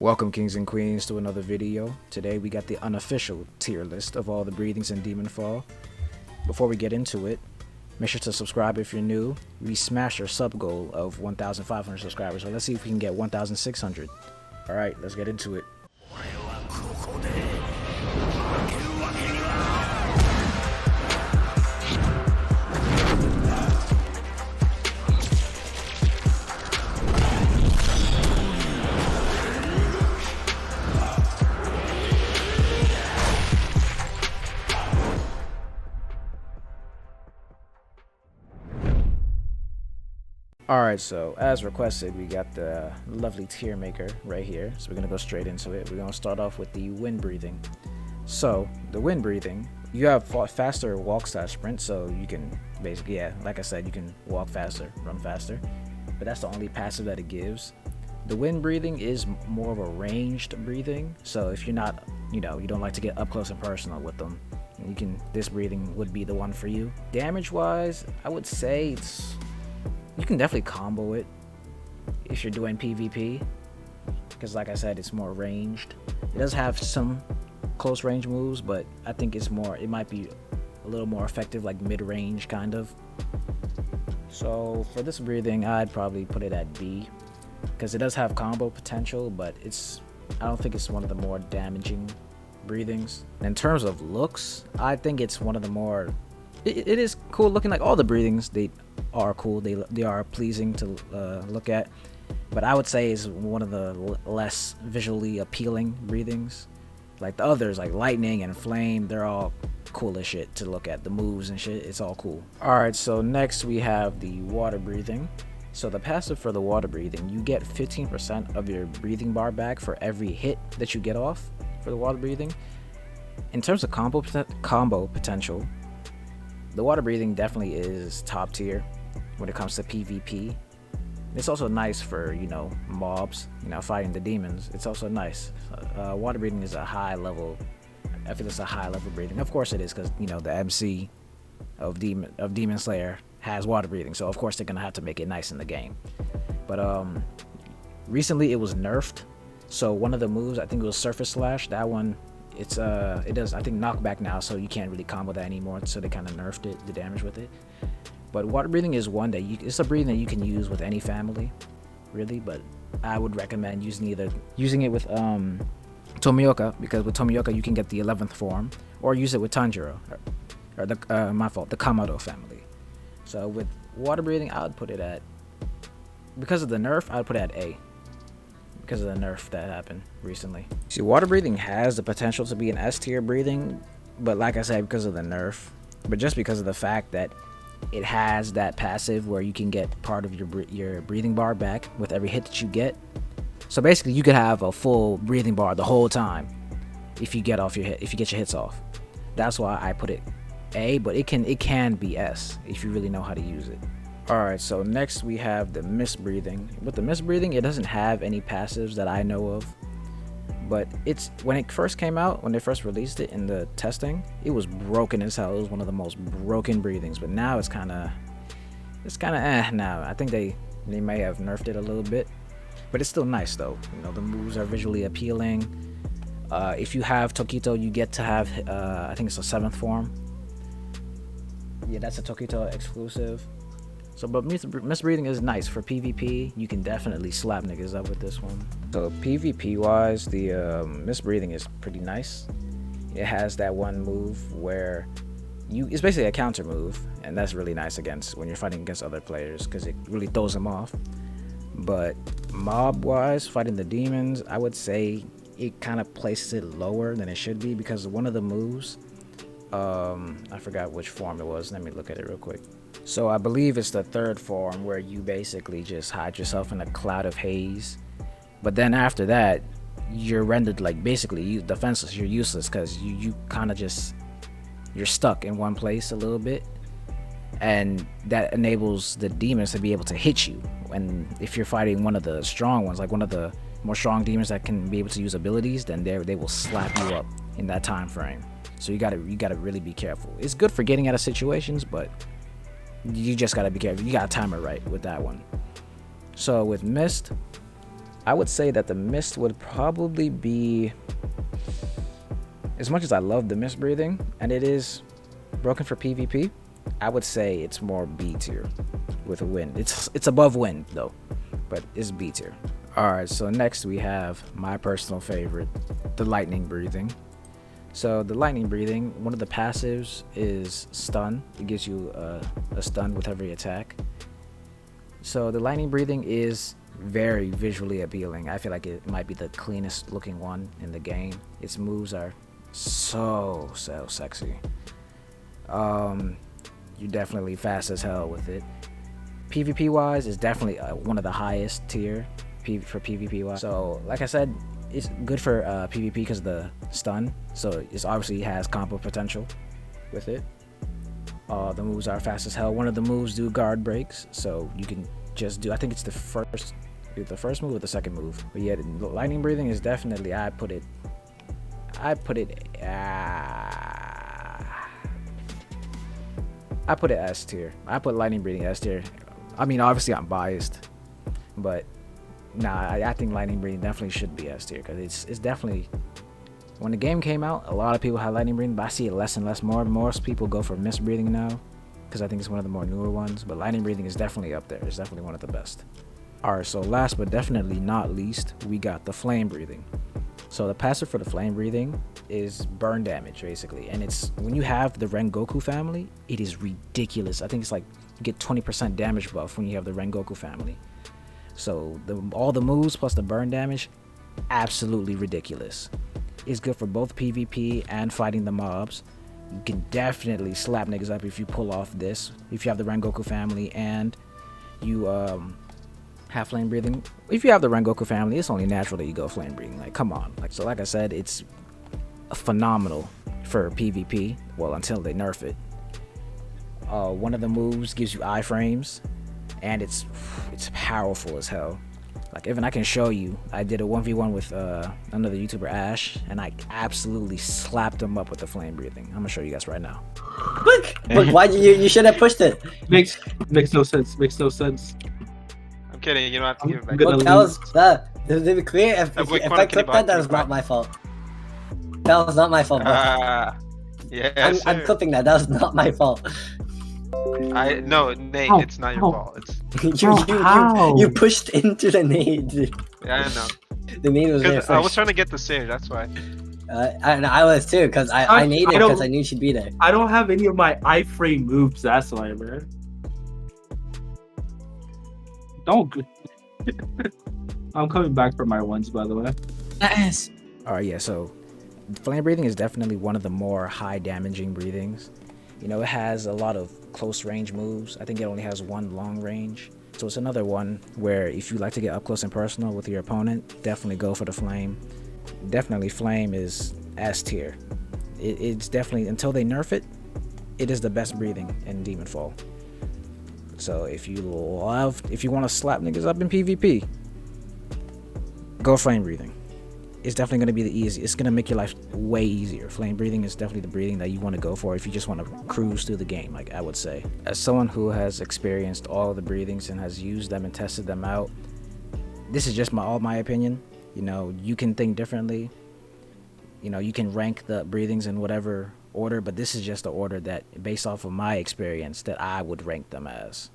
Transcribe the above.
Welcome kings and queens to another video. Today we got the unofficial tier list of all the breathings in Demonfall. Before we get into it, make sure to subscribe if you're new. We smashed our sub goal of 1,500 subscribers, so let's see if we can get 1,600. Alright, let's get into it. Alright, so as requested, we got the lovely tier maker right here. So we're going to go straight into it. We're going to start off with the wind breathing. So the wind breathing, you have faster walk/sprint, so you can basically, yeah, like I said, you can walk faster, run faster. But that's the only passive that it gives. The wind breathing is more of a ranged breathing. So if you're not, you don't like to get up close and personal with them, this breathing would be the one for you. Damage wise, I would say you can definitely combo it if you're doing PvP, because like I said, it's more ranged. It does have some close range moves, but I think it might be a little more effective, like mid-range kind of. So for this breathing, I'd probably put it at B, because it does have combo potential, but I don't think it's one of the more damaging breathings. In terms of looks, I think it's one of the more, it is cool looking. Like all the breathings, they are cool, they are pleasing to look at, but I would say is one of the less visually appealing breathings. Like the others, like lightning and flame, they're all cool as shit to look at. The moves and shit, it's all cool. Alright, so next we have the water breathing. So the passive for the water breathing, you get 15% of your breathing bar back for every hit that you get off for the water breathing. In terms of combo potential, the water breathing definitely is top tier when it comes to PvP. It's also nice for, mobs, fighting the demons. It's also nice. Water breathing is a high level. I feel it's a high level breathing. Of course it is, because, the MC of Demon Slayer has water breathing. So of course they're going to have to make it nice in the game. But recently it was nerfed. So one of the moves, I think it was Surface Slash. That one, it does, I think, knockback now. So you can't really combo that anymore. So they kind of nerfed it, the damage with it. But water breathing is one that it's a breathing that you can use with any family, really. But I would recommend using it with Tomioka, because with Tomioka you can get the 11th form, or use it with Tanjiro, or the Kamado family. So with water breathing, I would put it at, because of the nerf, I would put it at A, because of the nerf that happened recently. See, water breathing has the potential to be an S tier breathing, but like I said, because of the nerf, but just because of the fact that it has that passive where you can get part of your breathing bar back with every hit that you get. So basically you could have a full breathing bar the whole time if you get your hits off. That's why I put it A, but it can be S if you really know how to use it. Alright, so next we have the mist breathing. With the mist breathing, it doesn't have any passives that I know of. But when it first came out, when they first released it in the testing, it was broken as hell. It was one of the most broken breathings. But now it's kind of now. I think they may have nerfed it a little bit, but it's still nice though. The moves are visually appealing. If you have Tokito, you get to have I think it's a 7th form. Yeah, that's a Tokito exclusive. So, but mist breathing is nice for PvP. You can definitely slap niggas up with this one. So PvP wise, the mist breathing is pretty nice. It has that one move where it's basically a counter move, and that's really nice when you're fighting against other players, because it really throws them off. But mob wise, fighting the demons, I would say it kind of places it lower than it should be, because one of the moves, I forgot which form it was. Let me look at it real quick. So I believe it's the 3rd form, where you basically just hide yourself in a cloud of haze. But then after that, you're rendered like basically defenseless. You're useless, because you kind of you're stuck in one place a little bit. And that enables the demons to be able to hit you. And if you're fighting one of the strong ones, like one of the more strong demons that can be able to use abilities, then they will slap you up in that time frame. So you gotta really be careful. It's good for getting out of situations, but you just gotta be careful. You gotta time it right with that one. So with mist, I would say that the mist would probably be, as much as I love the mist breathing, and it is broken for PvP, I would say it's more B tier with wind. It's above wind though, but it's B tier. Alright, so next we have my personal favorite, the lightning breathing. So the lightning breathing, one of the passives is stun. It gives you a stun with every attack. So the lightning breathing is very visually appealing. I feel like it might be the cleanest looking one in the game. Its moves are so sexy. You're definitely fast as hell with it. PvP wise, is definitely one of the highest tier for PvP wise. So like I said, it's good for PvP because of the stun. So it obviously has combo potential with it. The moves are fast as hell. One of the moves do guard breaks, so you can just do, I think it's the first move or the second move. But yeah, the lightning breathing is definitely, I put it S tier. I put lightning breathing S tier. I mean, obviously I'm biased, but nah, I think lightning breathing definitely should be S tier because it's definitely, when the game came out, a lot of people had lightning breathing, but I see it less and less. Most people go for mist breathing now because I think it's one of the more newer ones, but lightning breathing is definitely up there. It's definitely one of the best. Alright, so last but definitely not least, we got the flame breathing. So the passive for the flame breathing is burn damage basically, and it's when you have the Rengoku family, it is ridiculous. I think it's like you get 20% damage buff when you have the Rengoku family. So all the moves plus the burn damage, absolutely ridiculous. It's good for both PvP and fighting the mobs. You can definitely slap niggas up if you pull off this, if you have the Rengoku family and you have flame breathing. If you have the Rengoku family, it's only natural that you go flame breathing. Like, come on. Like, so like I said, it's phenomenal for PvP. Well, until they nerf it. One of the moves gives you iframes, and it's powerful as hell. Like, even I can show you, I did a 1v1 with another YouTuber, Ash, and I absolutely slapped him up with the flame breathing. I'm gonna show you guys right now. But why you should have pushed it? Makes no sense. Makes no sense. I'm kidding. You don't have to give it back. Well, that was to be clear. If I clicked that, that was not my fault. That was not my fault. Yeah, I'm clipping that. That was not my fault. No, Nate, it's not your fault. It's you pushed into the nade. yeah, I know. The nade was there first. I was trying to get the save. That's why. I was too, because I naded because I knew she'd be there. I don't have any of my iframe moves. That's why, man. Don't. I'm coming back for my ones, by the way. Yes. Alright, yeah, so flame breathing is definitely one of the more high damaging breathings. You know, it has a lot of close range moves. I think it only has one long range. So it's another one where if you like to get up close and personal with your opponent, definitely go for the flame. Definitely flame is S tier. It's definitely, until they nerf it, it is the best breathing in Demonfall. So if you want to slap niggas up in PvP, go flame breathing. It's definitely going to be the easiest. It's going to make your life way easier. Flame breathing is definitely the breathing that you want to go for if you just want to cruise through the game, like I would say. As someone who has experienced all of the breathings and has used them and tested them out, this is just all my opinion. You know, you can think differently. You know, you can rank the breathings in whatever order, but this is just the order that, based off of my experience, that I would rank them as.